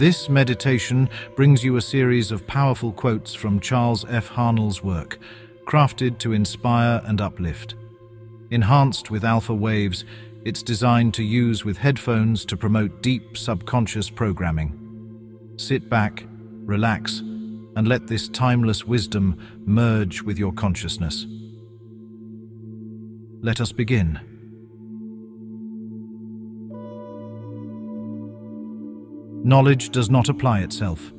This meditation brings you a series of powerful quotes from Charles F Haanel's work, crafted to inspire and uplift. Enhanced with alpha waves, it's designed to use with headphones to promote deep subconscious programming. Sit back, relax, and let this timeless wisdom merge with your consciousness. Let us begin. Knowledge does not apply itself.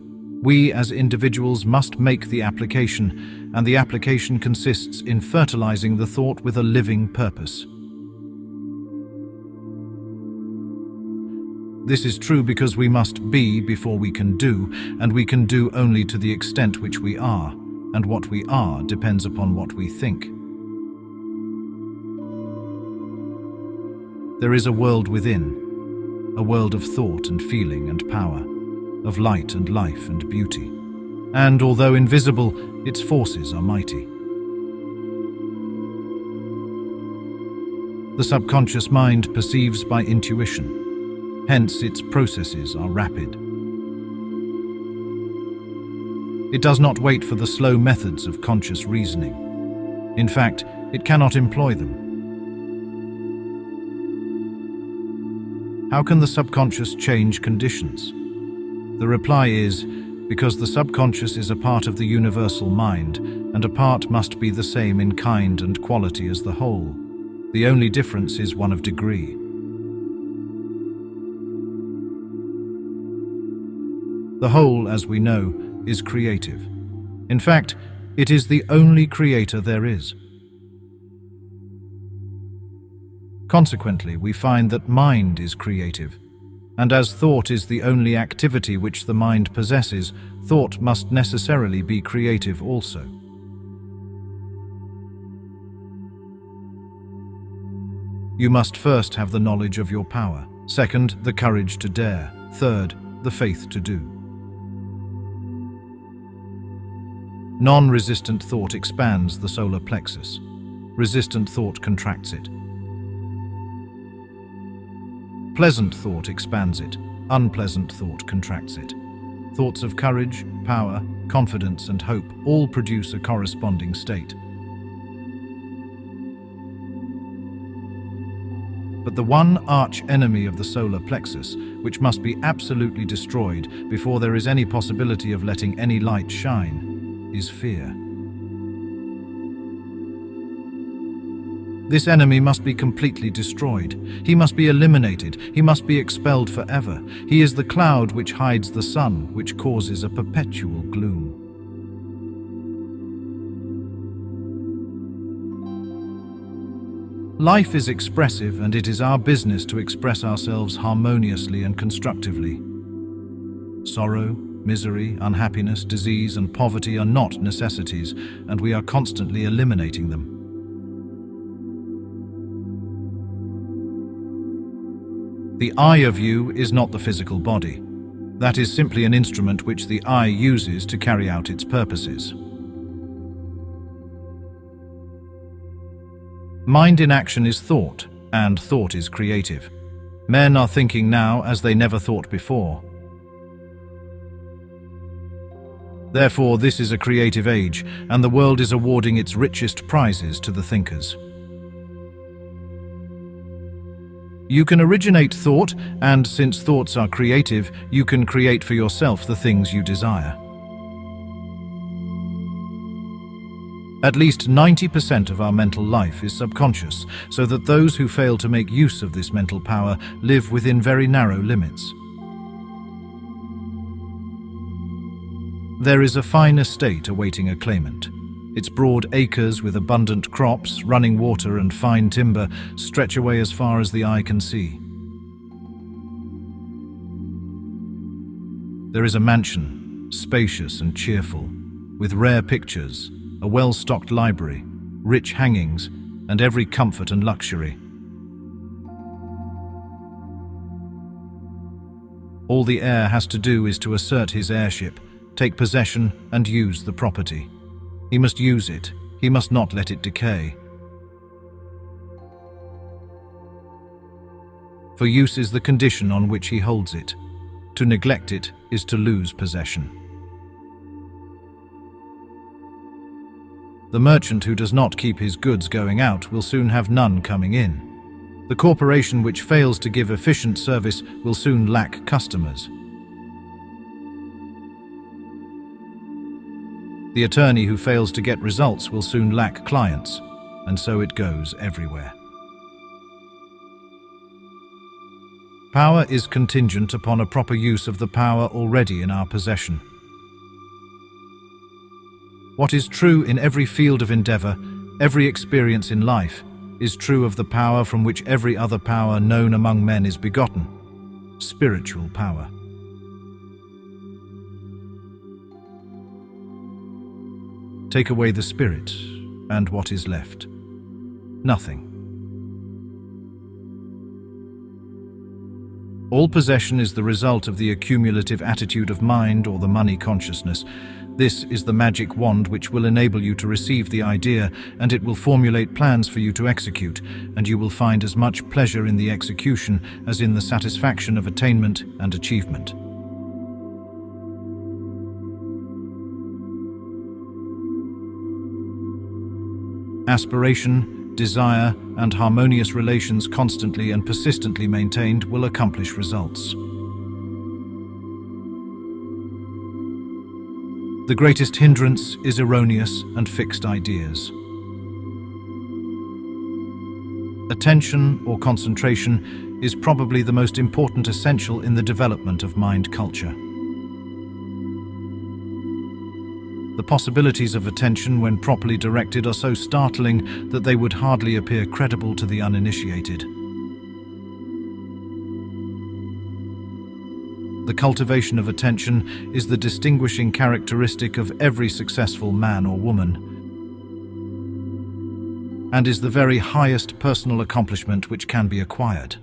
We as individuals must make the application, and the application consists in fertilizing the thought with a living purpose. This is true because we must be before we can do, and we can do only to the extent which we are, and what we are depends upon what we think. There is a world within, a world of thought and feeling and power, of light and life and beauty. And although invisible, its forces are mighty. The subconscious mind perceives by intuition, hence its processes are rapid. It does not wait for the slow methods of conscious reasoning. In fact, it cannot employ them. How can the subconscious change conditions? The reply is, because the subconscious is a part of the universal mind, and a part must be the same in kind and quality as the whole. The only difference is one of degree. The whole, as we know, is creative. In fact, it is the only creator there is. Consequently, we find that mind is creative, and as thought is the only activity which the mind possesses, thought must necessarily be creative also. You must first have the knowledge of your power, second, the courage to dare, third, the faith to do. Non-resistant thought expands the solar plexus. Resistant thought contracts it. Pleasant thought expands it, unpleasant thought contracts it. Thoughts of courage, power, confidence, and hope all produce a corresponding state. But the one arch-enemy of the solar plexus, which must be absolutely destroyed before there is any possibility of letting any light shine, is fear. This enemy must be completely destroyed. He must be eliminated. He must be expelled forever. He is the cloud which hides the sun, which causes a perpetual gloom. Life is expressive, and it is our business to express ourselves harmoniously and constructively. Sorrow, misery, unhappiness, disease, and poverty are not necessities, and we are constantly eliminating them. The I of you is not the physical body. That is simply an instrument which the I uses to carry out its purposes. Mind in action is thought, and thought is creative. Men are thinking now as they never thought before. Therefore, this is a creative age, and the world is awarding its richest prizes to the thinkers. You can originate thought, and since thoughts are creative, you can create for yourself the things you desire. At least 90% of our mental life is subconscious, so that those who fail to make use of this mental power live within very narrow limits. There is a fine estate awaiting a claimant. Its broad acres with abundant crops, running water, and fine timber stretch away as far as the eye can see. There is a mansion, spacious and cheerful, with rare pictures, a well-stocked library, rich hangings, and every comfort and luxury. All the heir has to do is to assert his heirship, take possession, and use the property. He must use it. He must not let it decay. For use is the condition on which he holds it. To neglect it is to lose possession. The merchant who does not keep his goods going out will soon have none coming in. The corporation which fails to give efficient service will soon lack customers. The attorney who fails to get results will soon lack clients, and so it goes everywhere. Power is contingent upon a proper use of the power already in our possession. What is true in every field of endeavor, every experience in life, is true of the power from which every other power known among men is begotten: spiritual power. Take away the spirit, and what is left? Nothing. All possession is the result of the accumulative attitude of mind or the money consciousness. This is the magic wand which will enable you to receive the idea, and it will formulate plans for you to execute, and you will find as much pleasure in the execution as in the satisfaction of attainment and achievement. Aspiration, desire, and harmonious relations constantly and persistently maintained will accomplish results. The greatest hindrance is erroneous and fixed ideas. Attention or concentration is probably the most important essential in the development of mind culture. The possibilities of attention when properly directed are so startling that they would hardly appear credible to the uninitiated. The cultivation of attention is the distinguishing characteristic of every successful man or woman, and is the very highest personal accomplishment which can be acquired.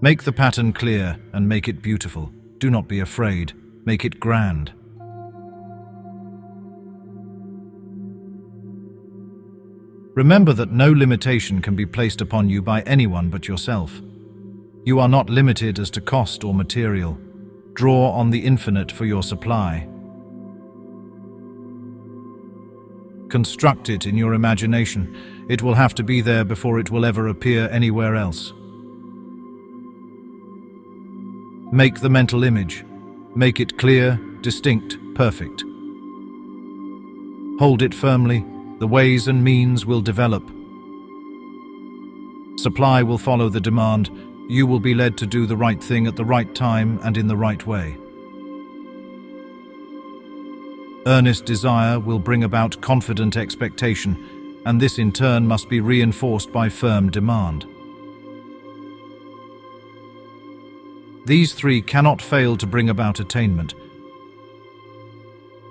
Make the pattern clear and make it beautiful. Do not be afraid. Make it grand. Remember that no limitation can be placed upon you by anyone but yourself. You are not limited as to cost or material. Draw on the infinite for your supply. Construct it in your imagination. It will have to be there before it will ever appear anywhere else. Make the mental image. Make it clear, distinct, perfect. Hold it firmly. The ways and means will develop. Supply will follow the demand. You will be led to do the right thing at the right time and in the right way. Earnest desire will bring about confident expectation, and this in turn must be reinforced by firm demand. These three cannot fail to bring about attainment,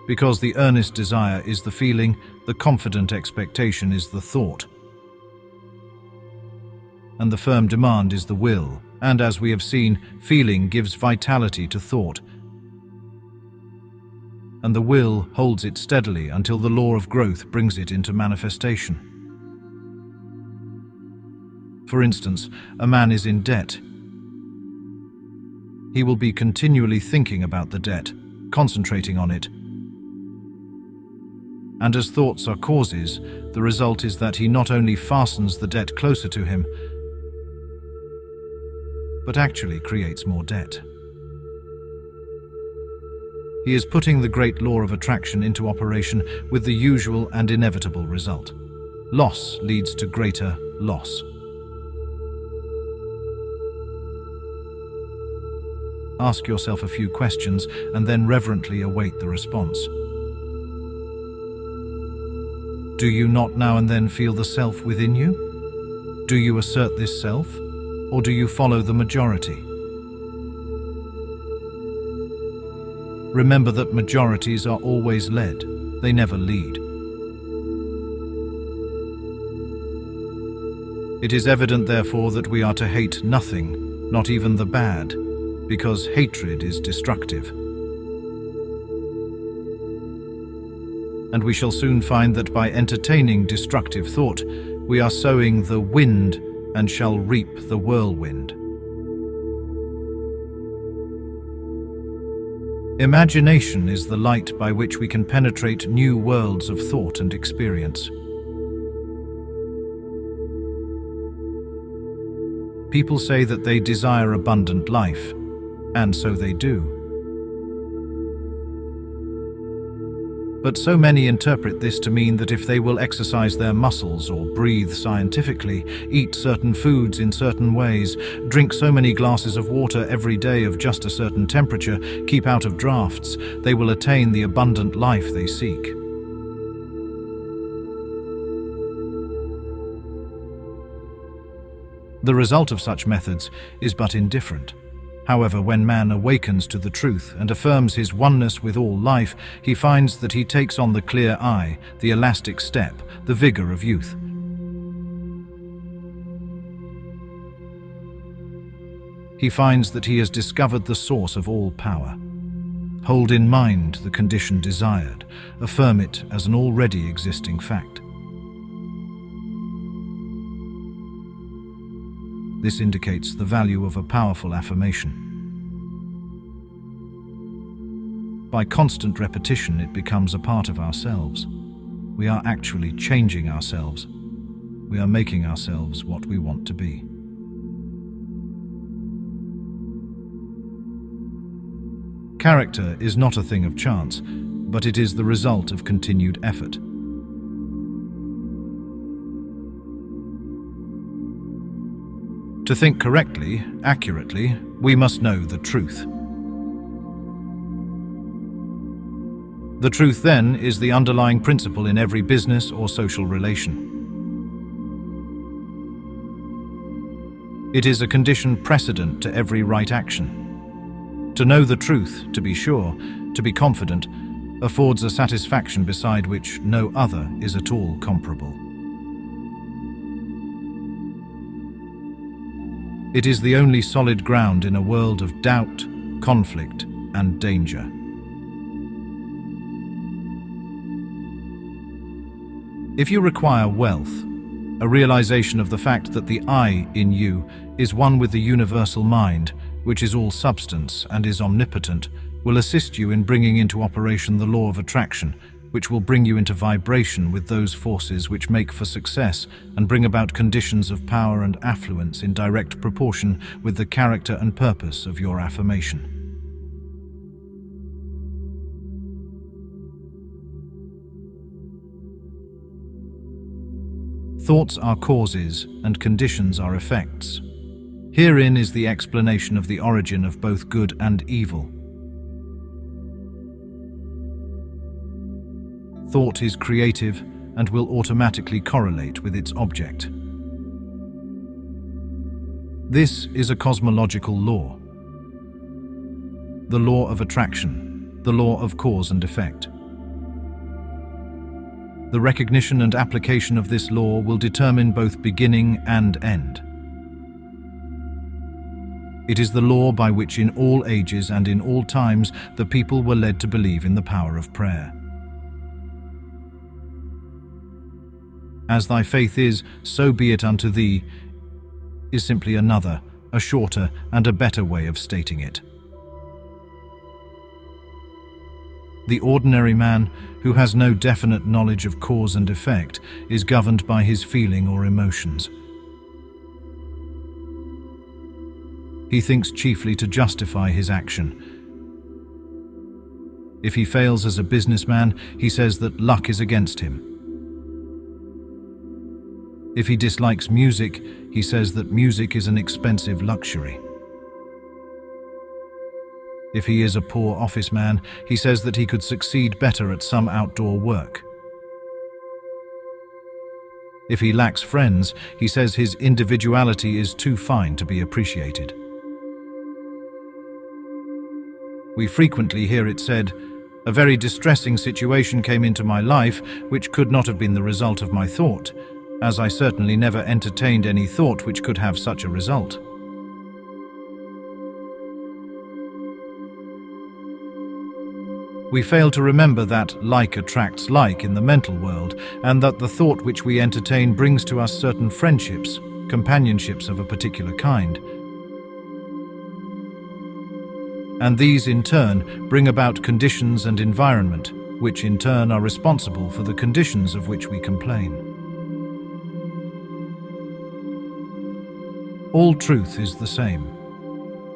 because the earnest desire is the feeling, the confident expectation is the thought, and the firm demand is the will. And as we have seen, feeling gives vitality to thought, and the will holds it steadily until the law of growth brings it into manifestation. For instance, a man is in debt. He will be continually thinking about the debt, concentrating on it. And as thoughts are causes, the result is that he not only fastens the debt closer to him, but actually creates more debt. He is putting the great law of attraction into operation with the usual and inevitable result. Loss leads to greater loss. Ask yourself a few questions and then reverently await the response. Do you not now and then feel the self within you? Do you assert this self, or do you follow the majority? Remember that majorities are always led, they never lead. It is evident, therefore, that we are to hate nothing, not even the bad, because hatred is destructive. And we shall soon find that by entertaining destructive thought, we are sowing the wind and shall reap the whirlwind. Imagination is the light by which we can penetrate new worlds of thought and experience. People say that they desire abundant life, and so they do. But so many interpret this to mean that if they will exercise their muscles or breathe scientifically, eat certain foods in certain ways, drink so many glasses of water every day of just a certain temperature, keep out of drafts, they will attain the abundant life they seek. The result of such methods is but indifferent. However, when man awakens to the truth and affirms his oneness with all life, he finds that he takes on the clear eye, the elastic step, the vigor of youth. He finds that he has discovered the source of all power. Hold in mind the condition desired, affirm it as an already existing fact. This indicates the value of a powerful affirmation. By constant repetition, it becomes a part of ourselves. We are actually changing ourselves. We are making ourselves what we want to be. Character is not a thing of chance, but it is the result of continued effort. To think correctly, accurately, we must know the truth. The truth, then, is the underlying principle in every business or social relation. It is a condition precedent to every right action. To know the truth, to be sure, to be confident, affords a satisfaction beside which no other is at all comparable. It is the only solid ground in a world of doubt, conflict, and danger. If you require wealth, a realization of the fact that the I in you is one with the universal mind, which is all substance and is omnipotent, will assist you in bringing into operation the law of attraction, which will bring you into vibration with those forces which make for success and bring about conditions of power and affluence in direct proportion with the character and purpose of your affirmation. Thoughts are causes and conditions are effects. Herein is the explanation of the origin of both good and evil. Thought is creative and will automatically correlate with its object. This is a cosmological law. The law of attraction, the law of cause and effect. The recognition and application of this law will determine both beginning and end. It is the law by which in all ages and in all times the people were led to believe in the power of prayer. As thy faith is, so be it unto thee, is simply another, a shorter and a better way of stating it. The ordinary man, who has no definite knowledge of cause and effect, is governed by his feeling or emotions. He thinks chiefly to justify his action. If he fails as a businessman, he says that luck is against him. If he dislikes music, he says that music is an expensive luxury. If he is a poor office man, he says that he could succeed better at some outdoor work. If he lacks friends, he says his individuality is too fine to be appreciated. We frequently hear it said, "A very distressing situation came into my life, which could not have been the result of my thought, as I certainly never entertained any thought which could have such a result." We fail to remember that like attracts like in the mental world, and that the thought which we entertain brings to us certain friendships, companionships of a particular kind. And these in turn bring about conditions and environment, which in turn are responsible for the conditions of which we complain. All truth is the same,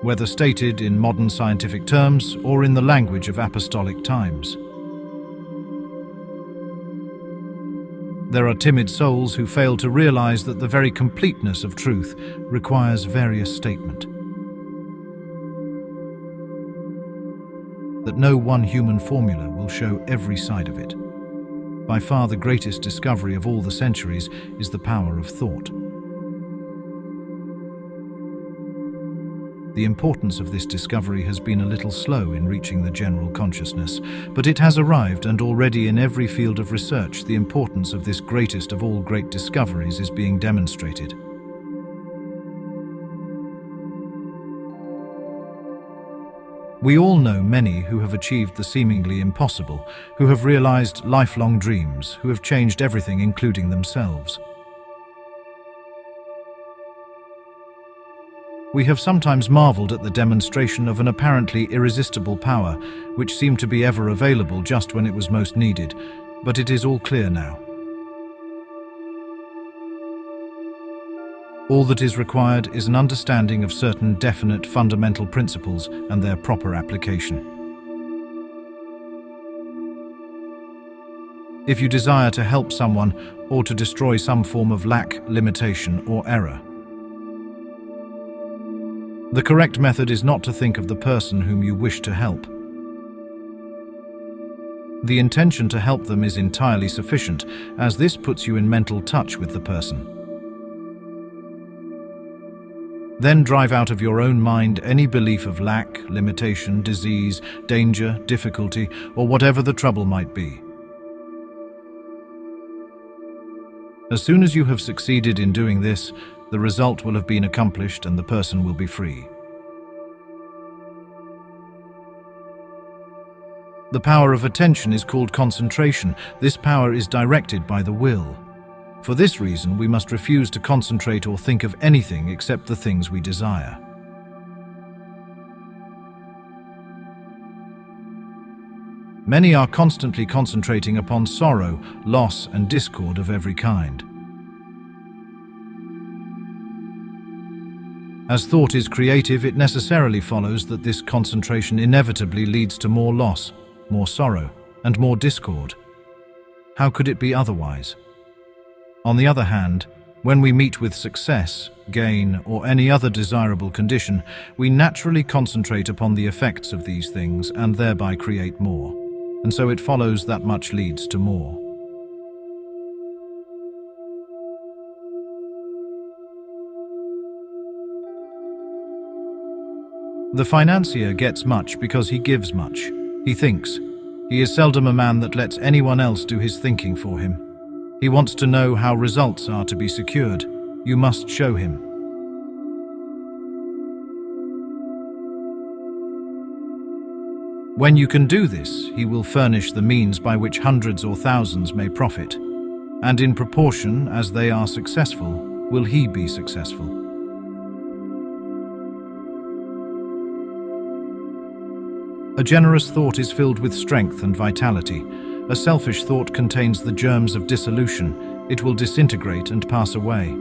whether stated in modern scientific terms or in the language of apostolic times. There are timid souls who fail to realize that the very completeness of truth requires various statement. That no one human formula will show every side of it. By far the greatest discovery of all the centuries is the power of thought. The importance of this discovery has been a little slow in reaching the general consciousness, but it has arrived, and already in every field of research the importance of this greatest of all great discoveries is being demonstrated. We all know many who have achieved the seemingly impossible, who have realized lifelong dreams, who have changed everything, including themselves. We have sometimes marveled at the demonstration of an apparently irresistible power, which seemed to be ever available just when it was most needed, but it is all clear now. All that is required is an understanding of certain definite fundamental principles and their proper application. If you desire to help someone or to destroy some form of lack, limitation, or error, the correct method is not to think of the person whom you wish to help. The intention to help them is entirely sufficient, as this puts you in mental touch with the person. Then drive out of your own mind any belief of lack, limitation, disease, danger, difficulty, or whatever the trouble might be. As soon as you have succeeded in doing this, the result will have been accomplished and the person will be free. The power of attention is called concentration. This power is directed by the will. For this reason, we must refuse to concentrate or think of anything except the things we desire. Many are constantly concentrating upon sorrow, loss, and discord of every kind. As thought is creative, it necessarily follows that this concentration inevitably leads to more loss, more sorrow, and more discord. How could it be otherwise? On the other hand, when we meet with success, gain, or any other desirable condition, we naturally concentrate upon the effects of these things and thereby create more. And so it follows that much leads to more. The financier gets much because he gives much. He thinks. He is seldom a man that lets anyone else do his thinking for him. He wants to know how results are to be secured. You must show him. When you can do this, he will furnish the means by which hundreds or thousands may profit, and in proportion as they are successful, will he be successful. A generous thought is filled with strength and vitality. A selfish thought contains the germs of dissolution. It will disintegrate and pass away.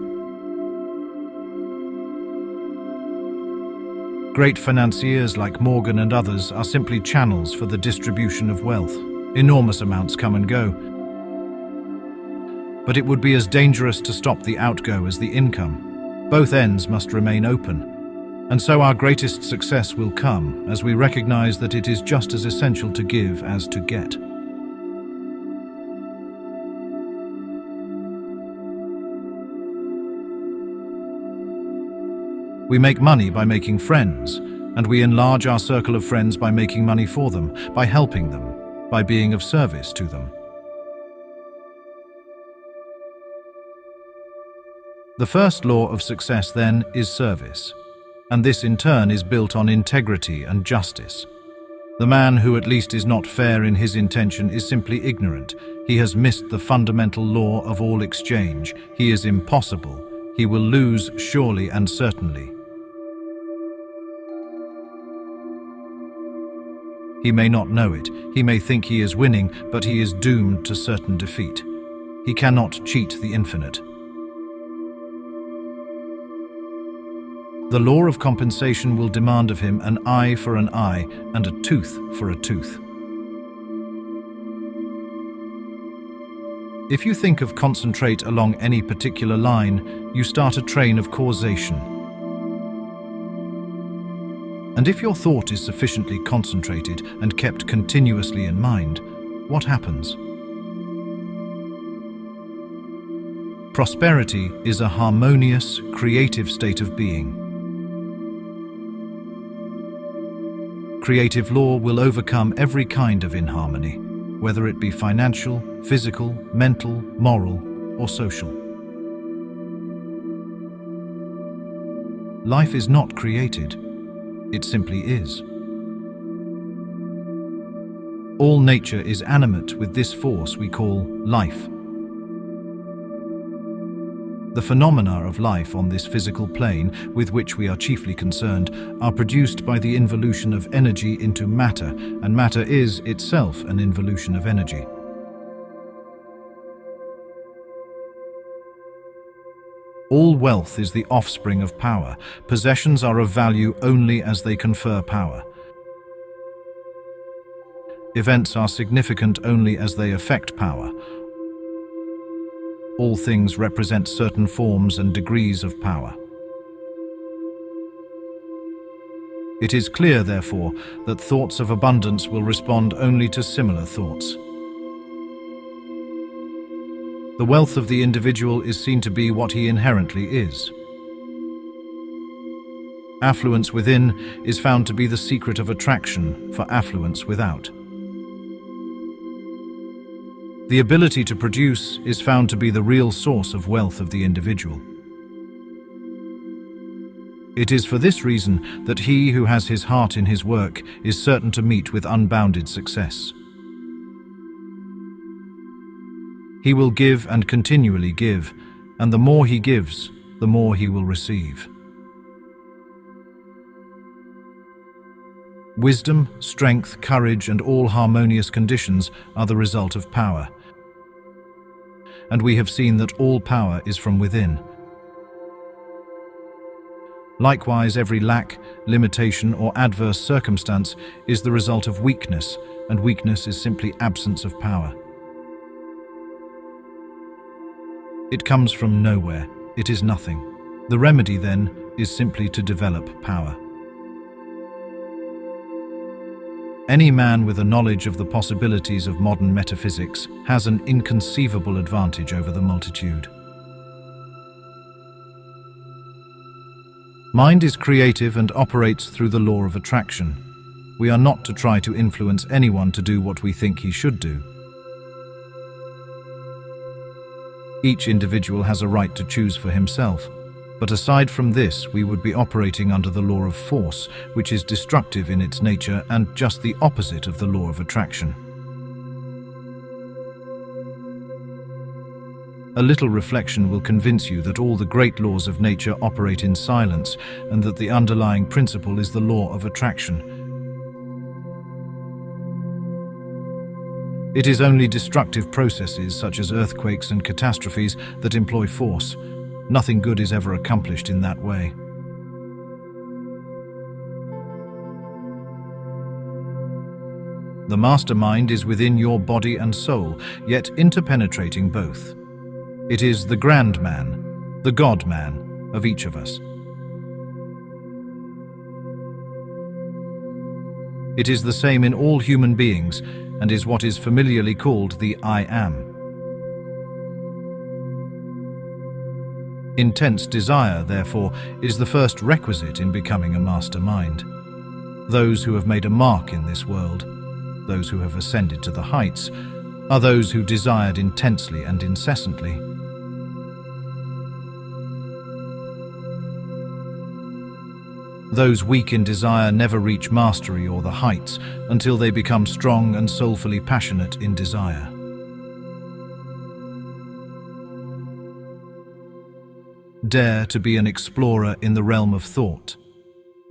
Great financiers like Morgan and others are simply channels for the distribution of wealth. Enormous amounts come and go. But it would be as dangerous to stop the outgo as the income. Both ends must remain open. And so our greatest success will come as we recognize that it is just as essential to give as to get. We make money by making friends, and we enlarge our circle of friends by making money for them, by helping them, by being of service to them. The first law of success, then, is service. And this in turn is built on integrity and justice. The man who at least is not fair in his intention is simply ignorant. He has missed the fundamental law of all exchange. He is impossible. he will lose surely and certainly. He may not know it, he may think he is winning, but he is doomed to certain defeat. He cannot cheat the infinite. The law of compensation will demand of him an eye for an eye and a tooth for a tooth. If you think of concentrate along any particular line, you start a train of causation. And if your thought is sufficiently concentrated and kept continuously in mind, what happens? Prosperity is a harmonious, creative state of being. Creative law will overcome every kind of inharmony, whether it be financial, physical, mental, moral, or social. Life is not created. It simply is. All nature is animate with this force we call life. The phenomena of life on this physical plane, with which we are chiefly concerned, are produced by the involution of energy into matter, and matter is itself an involution of energy. All wealth is the offspring of power. Possessions are of value only as they confer power. Events are significant only as they affect power. All things represent certain forms and degrees of power. It is clear, therefore, that thoughts of abundance will respond only to similar thoughts. The wealth of the individual is seen to be what he inherently is. Affluence within is found to be the secret of attraction for affluence without. The ability to produce is found to be the real source of wealth of the individual. It is for this reason that he who has his heart in his work is certain to meet with unbounded success. He will give and continually give, and the more he gives, the more he will receive. Wisdom, strength, courage, and all harmonious conditions are the result of power. And we have seen that all power is from within. Likewise, every lack, limitation, or adverse circumstance is the result of weakness, and weakness is simply absence of power. It comes from nowhere. It is nothing. The remedy, then, is simply to develop power. Any man with a knowledge of the possibilities of modern metaphysics has an inconceivable advantage over the multitude. Mind is creative and operates through the law of attraction. We are not to try to influence anyone to do what we think he should do. Each individual has a right to choose for himself, but aside from this, we would be operating under the law of force, which is destructive in its nature and just the opposite of the law of attraction. A little reflection will convince you that all the great laws of nature operate in silence, and that the underlying principle is the law of attraction. It is only destructive processes such as earthquakes and catastrophes that employ force. Nothing good is ever accomplished in that way. The mastermind is within your body and soul, yet interpenetrating both. It is the grand man, the God man of each of us. It is the same in all human beings, and is what is familiarly called the I Am. Intense desire, therefore, is the first requisite in becoming a mastermind. Those who have made a mark in this world, those who have ascended to the heights, are those who desired intensely and incessantly. Those weak in desire never reach mastery or the heights until they become strong and soulfully passionate in desire. Dare to be an explorer in the realm of thought.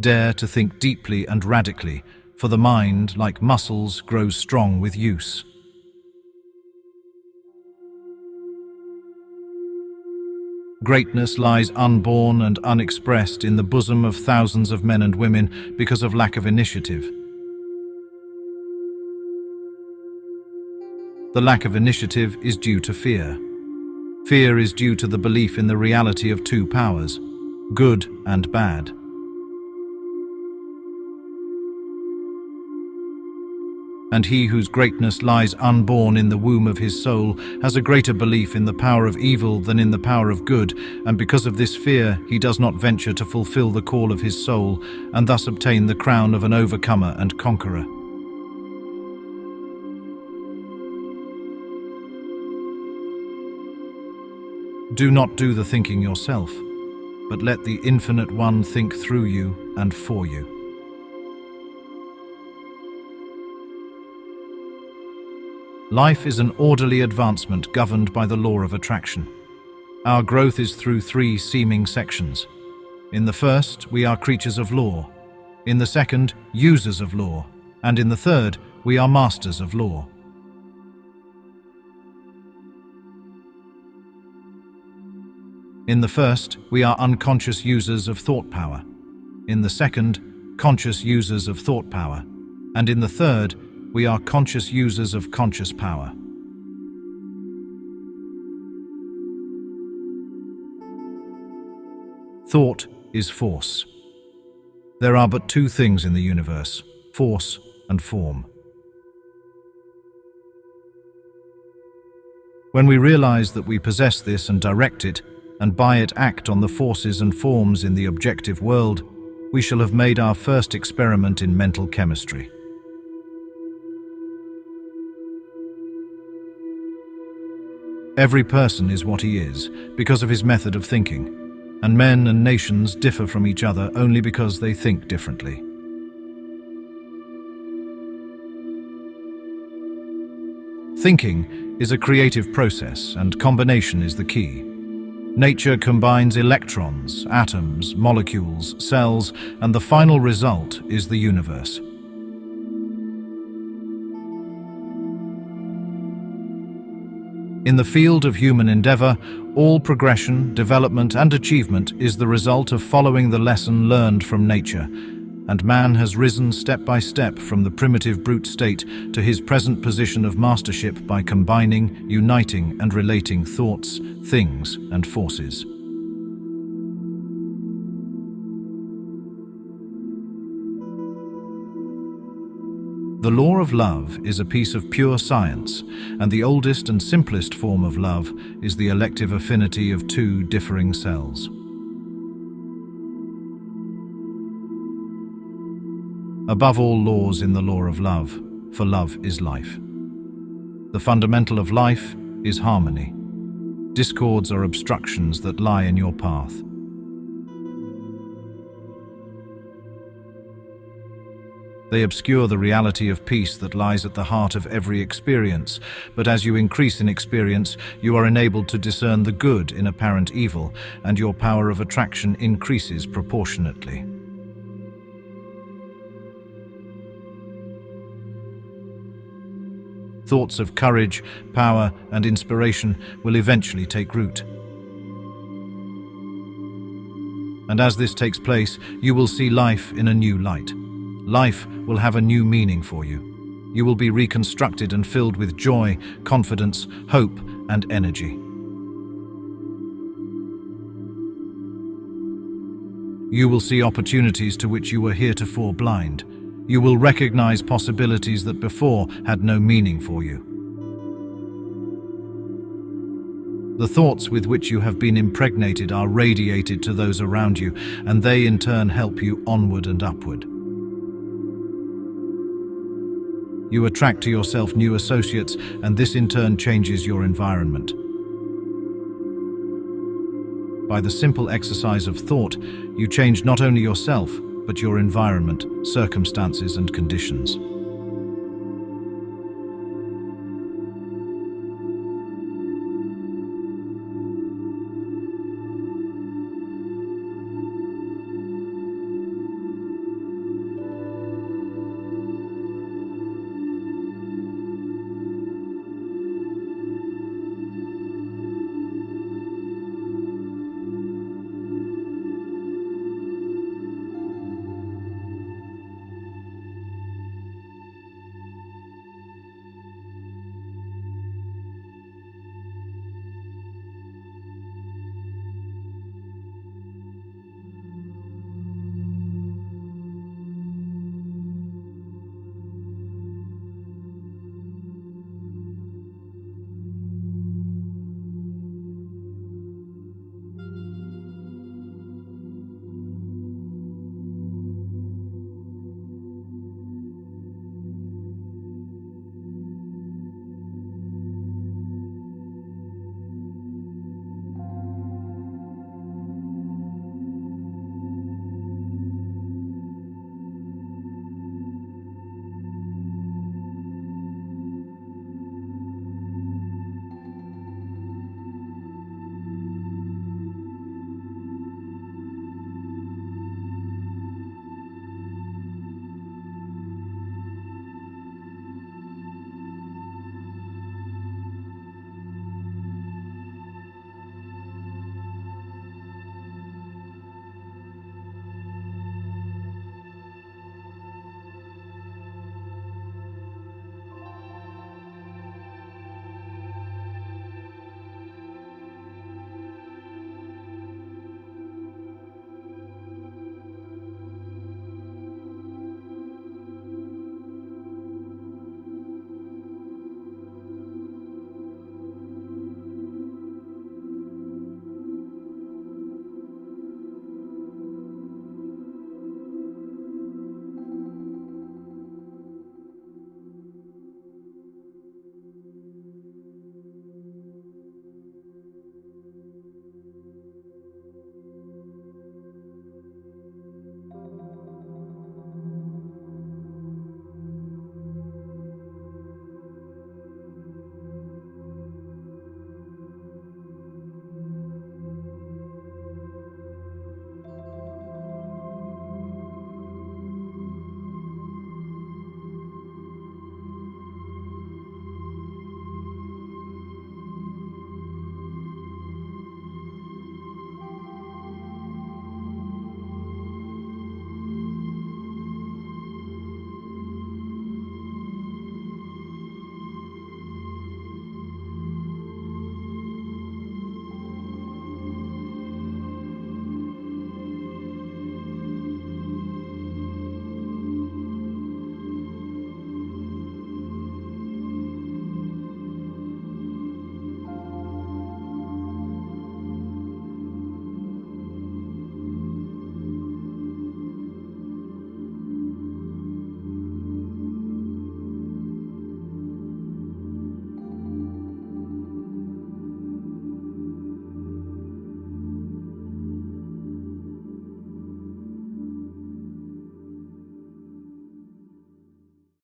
Dare to think deeply and radically, for the mind, like muscles, grows strong with use. Greatness lies unborn and unexpressed in the bosom of thousands of men and women because of lack of initiative. The lack of initiative is due to fear. Fear is due to the belief in the reality of two powers, good and bad. And he whose greatness lies unborn in the womb of his soul has a greater belief in the power of evil than in the power of good, and because of this fear he does not venture to fulfill the call of his soul, and thus obtain the crown of an overcomer and conqueror. Do not do the thinking yourself, but let the Infinite One think through you and for you. Life is an orderly advancement governed by the law of attraction. Our growth is through three seeming sections. In the first, we are creatures of law. In the second, users of law. And in the third, we are masters of law. In the first, we are unconscious users of thought power. In the second, conscious users of thought power. And in the third, we are conscious users of conscious power. Thought is force. There are but two things in the universe, force and form. When we realize that we possess this and direct it, and by it act on the forces and forms in the objective world, we shall have made our first experiment in mental chemistry. Every person is what he is because of his method of thinking, and men and nations differ from each other only because they think differently. Thinking is a creative process, and combination is the key. Nature combines electrons, atoms, molecules, cells, and the final result is the universe. In the field of human endeavor, all progression, development, and achievement is the result of following the lesson learned from nature, and man has risen step by step from the primitive brute state to his present position of mastership by combining, uniting, and relating thoughts, things, and forces. The law of love is a piece of pure science, and the oldest and simplest form of love is the elective affinity of two differing cells. Above all laws in the law of love, for love is life. The fundamental of life is harmony. Discords are obstructions that lie in your path. They obscure the reality of peace that lies at the heart of every experience, but as you increase in experience, you are enabled to discern the good in apparent evil, and your power of attraction increases proportionately. Thoughts of courage, power, and inspiration will eventually take root. And as this takes place, you will see life in a new light. Life will have a new meaning for you. You will be reconstructed and filled with joy, confidence, hope, and energy. You will see opportunities to which you were heretofore blind. You will recognize possibilities that before had no meaning for you. The thoughts with which you have been impregnated are radiated to those around you, and they in turn help you onward and upward. You attract to yourself new associates, and this in turn changes your environment. By the simple exercise of thought, you change not only yourself, but your environment, circumstances, and conditions.